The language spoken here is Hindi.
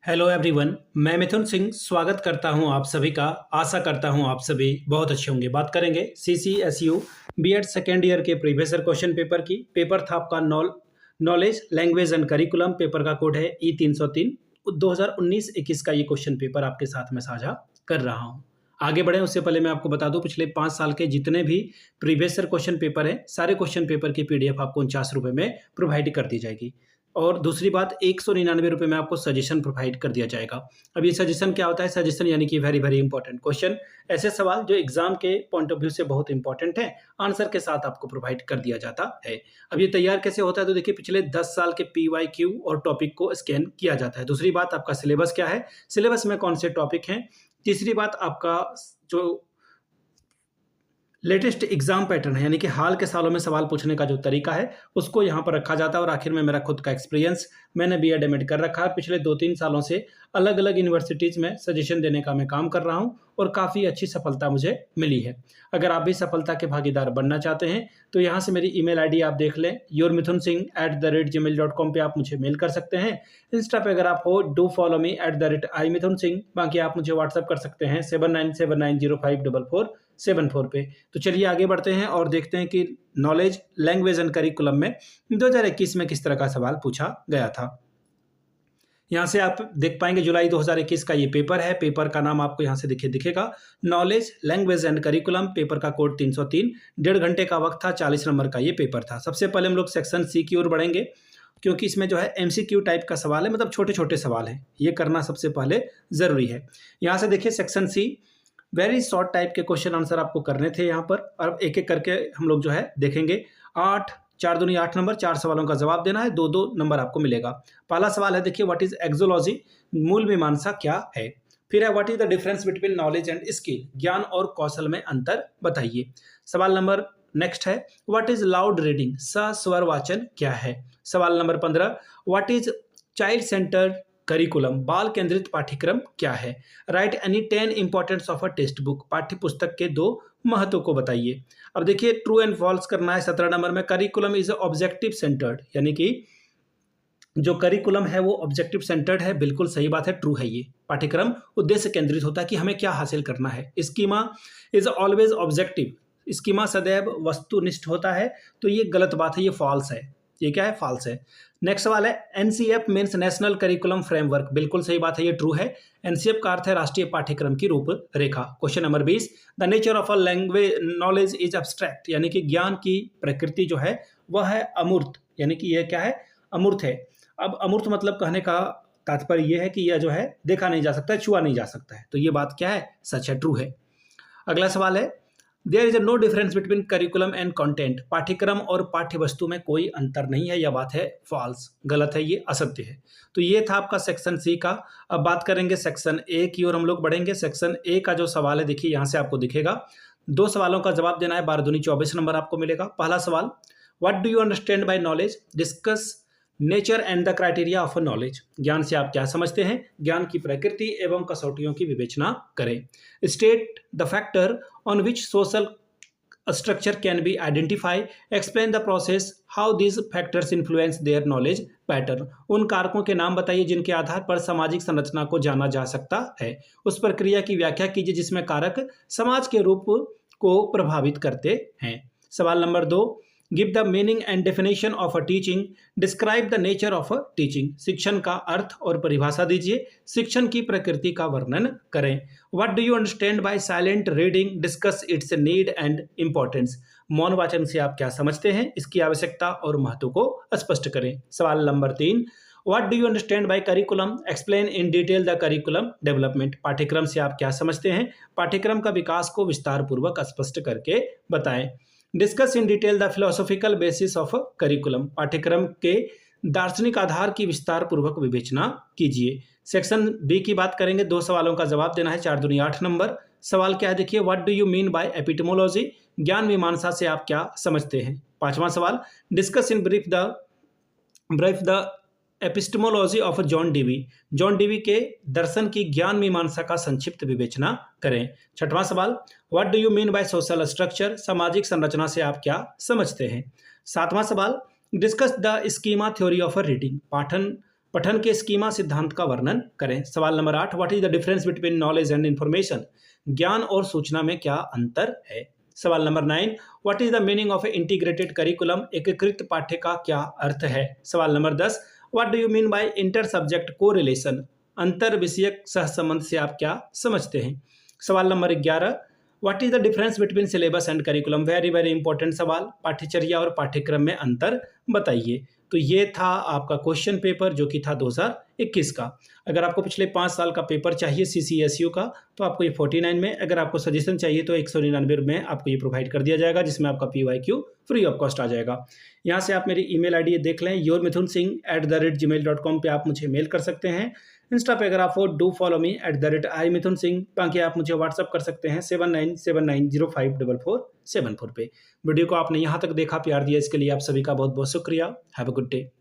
हेलो एवरीवन, मैं मिथुन सिंह स्वागत करता हूं आप सभी का। आशा करता हूं आप सभी बहुत अच्छे होंगे। बात करेंगे CCSU बीएड सेकेंड ईयर के प्रीवियस ईयर क्वेश्चन पेपर की। पेपर था आपका knowledge language and curriculum. Paper का कोड है E303। 2019-21 का ये क्वेश्चन पेपर आपके साथ में साझा कर रहा हूं। आगे बढ़े उससे पहले मैं आपको बता दूं, पिछले 5 साल के जितने भी प्रीवियस ईयर क्वेश्चन पेपर हैं, सारे क्वेश्चन पेपर की PDF आपको 49 रुपये में प्रोवाइड कर दी जाएगी। और दूसरी बात, 199 रुपये में आपको सजेशन प्रोवाइड कर दिया जाएगा। अब ये सजेशन क्या होता है? सजेशन यानी कि वेरी वेरी इंपॉर्टेंट क्वेश्चन, ऐसे सवाल जो एग्जाम के पॉइंट ऑफ व्यू से बहुत इंपॉर्टेंट है, आंसर के साथ आपको प्रोवाइड कर दिया जाता है। अब ये तैयार कैसे होता है? तो देखिए, पिछले 10 साल के PYQ और टॉपिक को स्कैन किया जाता है। दूसरी बात, आपका सिलेबस क्या है, सिलेबस में कौन से टॉपिक हैं। तीसरी बात, आपका जो लेटेस्ट एग्जाम पैटर्न है, यानी कि हाल के सालों में सवाल पूछने का जो तरीका है, उसको यहाँ पर रखा जाता है। और आखिर में मेरा खुद का एक्सपीरियंस, मैंने BEd MAd कर रखा है। पिछले 2-3 सालों से अलग अलग यूनिवर्सिटीज़ में सजेशन देने का मैं काम कर रहा हूँ और काफ़ी अच्छी सफलता मुझे मिली है। अगर आप भी सफलता के भागीदार बनना चाहते हैं तो यहाँ से मेरी email ID आप देख लें, yourmithunSingh@gmail.com पे आप मुझे मेल कर सकते हैं। इंस्टा पे अगर आप हो, डू फॉलो मी @imithunSingh। बाकी आप मुझे व्हाट्सअप कर सकते हैं 7979054474 पे। तो चलिए आगे बढ़ते हैं और देखते हैं कि नॉलेज लैंग्वेज एंड करिकुलम में 2021 में किस तरह का सवाल पूछा गया था। यहाँ से आप देख पाएंगे जुलाई 2021 का ये पेपर है। पेपर का नाम आपको यहाँ से दिखेगा, knowledge language and curriculum. Paper का कोड 303। 1.5 घंटे का वक्त था। 40 नंबर का ये पेपर था। सबसे पहले हम लोग सेक्शन C की ओर बढ़ेंगे, क्योंकि इसमें जो है MCQ टाइप का सवाल है, मतलब छोटे छोटे सवाल है, ये करना सबसे पहले ज़रूरी है। यहाँ से देखिए section C, very short type के क्वेश्चन आंसर आपको करने थे यहाँ पर। और एक एक करके हम लोग जो है देखेंगे। 4 दूनी 8 नंबर, 4 सवालों का जवाब देना है, 2-2 नंबर आपको मिलेगा। पहला सवाल है, देखिए, व्हाट इज एक्सोलॉजी, मूल मीमांसा क्या है। फिर है, what is the difference between knowledge and skill, ज्ञान और कौशल में अंतर बताइए। सवाल नंबर नेक्स्ट है, व्हाट इज लाउड रीडिंग, सस्वर वाचन क्या है। सवाल number 15, what is child centred curriculum, बाल केंद्रित पाठ्यक्रम क्या है। Right any 10 importance of a text book, पाठ्य पुस्तक के 2 महत्व को बताइए। अब देखिए, ट्रू एंड फॉल्स करना है। 17 नंबर में, करिकुलम इज ऑब्जेक्टिव सेंटर्ड, यानी कि जो करिकुलम है वो ऑब्जेक्टिव सेंटर्ड है। बिल्कुल सही बात है, ट्रू है। ये पाठ्यक्रम उद्देश्य केंद्रित होता है कि हमें क्या हासिल करना है। Schema is always objective, schema सदैव वस्तुनिष्ठ होता है, तो ये गलत बात है, ये फॉल्स है। ये क्या है? फॉल्स है। नेक्स्ट सवाल है, NCF means national curriculum framework, बिल्कुल सही बात है, ये ट्रू है। NCF का अर्थ है राष्ट्रीय पाठ्यक्रम की रूपरेखा। Question number 20, the nature of a language knowledge is abstract, यानी कि ज्ञान की प्रकृति जो है वह है अमूर्त, यानी कि यह क्या है? अमूर्त है। अब अमूर्त मतलब कहने का तात्पर्य यह है कि यह जो है देखा नहीं जा सकता, छुआ नहीं जा सकता है। तो ये बात क्या है? सच है, ट्रू है। अगला सवाल है, there is no difference between curriculum and content, पाठ्यक्रम और पाठ्य वस्तु में कोई अंतर नहीं है। यह बात है फॉल्स, गलत है, ये असत्य है। तो ये था आपका सेक्शन C का। अब बात करेंगे सेक्शन A की ओर हम लोग बढ़ेंगे। सेक्शन A का जो सवाल है, देखिए यहाँ से आपको दिखेगा, 2 सवालों का जवाब देना है। 12 दूनी 24 नंबर आपको मिलेगा। पहला सवाल, what do you understand by knowledge, discuss nature and the criteria of a knowledge, ज्ञान से आप क्या समझते हैं, ज्ञान की प्रकृति एवं कसौटियों की विवेचना करें। State the factor on which social structure can be identify, explain the process how these factors influence their knowledge pattern, उन कारकों के नाम बताइए जिनके आधार पर सामाजिक संरचना को जाना जा सकता है। उस प्रक्रिया की व्याख्या कीजिए जिसमें कारक समाज के रूप को प्रभावित करते हैं। सवाल number 2, give the meaning and definition of a teaching, describe the nature of a teaching, शिक्षण का अर्थ और परिभाषा दीजिए, शिक्षण की प्रकृति का वर्णन करें। What do you understand by silent reading, discuss it's need and importance, मौन वाचन से आप क्या समझते हैं, इसकी आवश्यकता और महत्व को स्पष्ट करें। सवाल number 3, what do you understand by curriculum, explain in detail the curriculum development, पाठ्यक्रम से आप क्या समझते हैं, पाठ्यक्रम का विकास को विस्तार पूर्वक स्पष्ट करके बताएं। Discuss in detail the philosophical basis of curriculum, पाठ्यक्रम के दार्शनिक आधार की विस्तार पूर्वक विवेचना कीजिए। सेक्शन B की बात करेंगे। 2 सवालों का जवाब देना है। 4 दूनी 8 नंबर। सवाल क्या है, देखिए, what do you mean by epistemology, ज्ञान मीमांसा से आप क्या समझते हैं। 5वां सवाल, discuss in brief the epistemology of John Dewey, John Dewey के दर्शन की ज्ञान मीमांसा का संक्षिप्त विवेचना करें। 6वां सवाल, what do you mean by social structure, सामाजिक संरचना से आप क्या समझते हैं। 7वां सवाल, discuss the schema theory of a reading, पठन के स्कीमा सिद्धांत का वर्णन करें। सवाल number 8, what is the difference between knowledge and information? ज्ञान और सूचना में क्या अंतर है? सवाल number 9, what is the meaning of A integrated curriculum? एकीकृत पाठ्य का क्या अर्थ है? सवाल number 10, what do you mean bye inter subject correlation? अंतर विषयक सहसंबंध से आप क्या समझते हैं? सवाल number 11, what is the difference between syllabus and curriculum? Very very important सवाल, पाठ्यचर्या और पाठ्यक्रम में अंतर बताइए। तो ये था आपका क्वेश्चन पेपर जो कि था 2021 का। अगर आपको पिछले 5 साल का पेपर चाहिए CCSU का तो आपको ये 49 में, अगर आपको सजेशन चाहिए तो 199 में आपको ये प्रोवाइड कर दिया जाएगा, जिसमें आपका PYQ फ्री ऑफ कॉस्ट आ जाएगा। यहाँ से आप मेरी email ID देख लें, yourmithunsingh@gmail.com पे आप मुझे मेल कर सकते हैं। इंस्टा पे अगर आप हो डू फॉलो मी @imithunsingh। बाकी आप मुझे व्हाट्सअप कर सकते हैं 7979054474 पे। वीडियो को आपने यहाँ तक देखा, प्यार दिया, इसके लिए आप सभी का बहुत बहुत शुक्रिया। Have a good day.